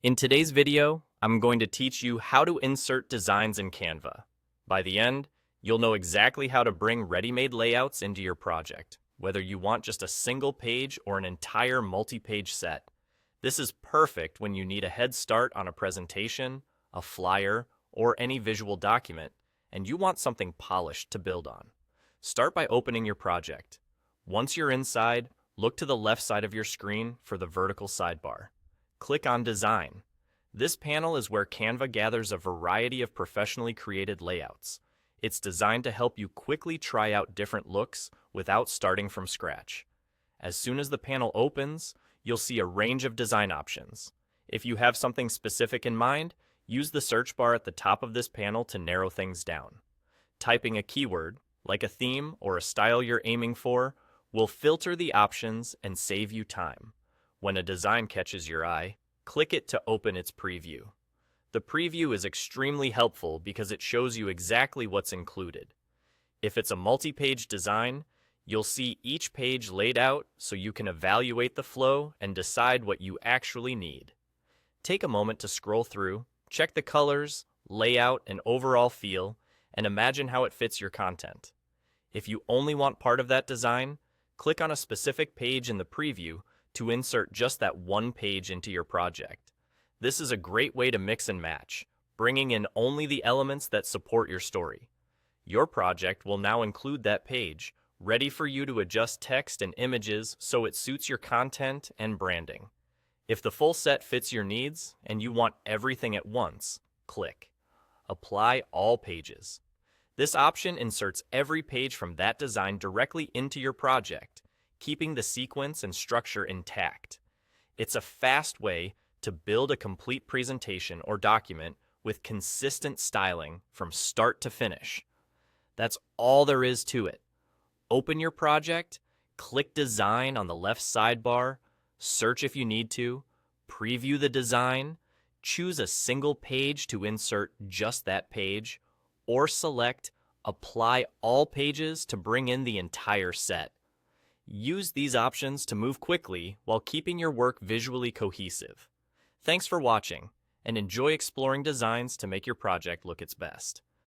In today's video, I'm going to teach you how to insert designs in Canva. By the end, you'll know exactly how to bring ready-made layouts into your project, whether you want just a single page or an entire multi-page set. This is perfect when you need a head start on a presentation, a flyer, or any visual document, and you want something polished to build on. Start by opening your project. Once you're inside, look to the left side of your screen for the vertical sidebar. Click on Design. This panel is where Canva gathers a variety of professionally created layouts. It's designed to help you quickly try out different looks without starting from scratch. As soon as the panel opens, you'll see a range of design options. If you have something specific in mind, use the search bar at the top of this panel to narrow things down. Typing a keyword, like a theme or a style you're aiming for, will filter the options and save you time. When a design catches your eye, click it to open its preview. The preview is extremely helpful because it shows you exactly what's included. If it's a multi-page design, you'll see each page laid out so you can evaluate the flow and decide what you actually need. Take a moment to scroll through, check the colors, layout, and overall feel, and imagine how it fits your content. If you only want part of that design, click on a specific page in the preview to insert just that one page into your project. This is a great way to mix and match, bringing in only the elements that support your story. Your project will now include that page, ready for you to adjust text and images so it suits your content and branding. If the full set fits your needs and you want everything at once, click Apply All Pages. This option inserts every page from that design directly into your project, keeping the sequence and structure intact. It's a fast way to build a complete presentation or document with consistent styling from start to finish. That's all there is to it. Open your project, click Design on the left sidebar, search if you need to, preview the design, choose a single page to insert just that page, or select Apply All Pages to bring in the entire set. Use these options to move quickly while keeping your work visually cohesive. Thanks for watching, and enjoy exploring designs to make your project look its best.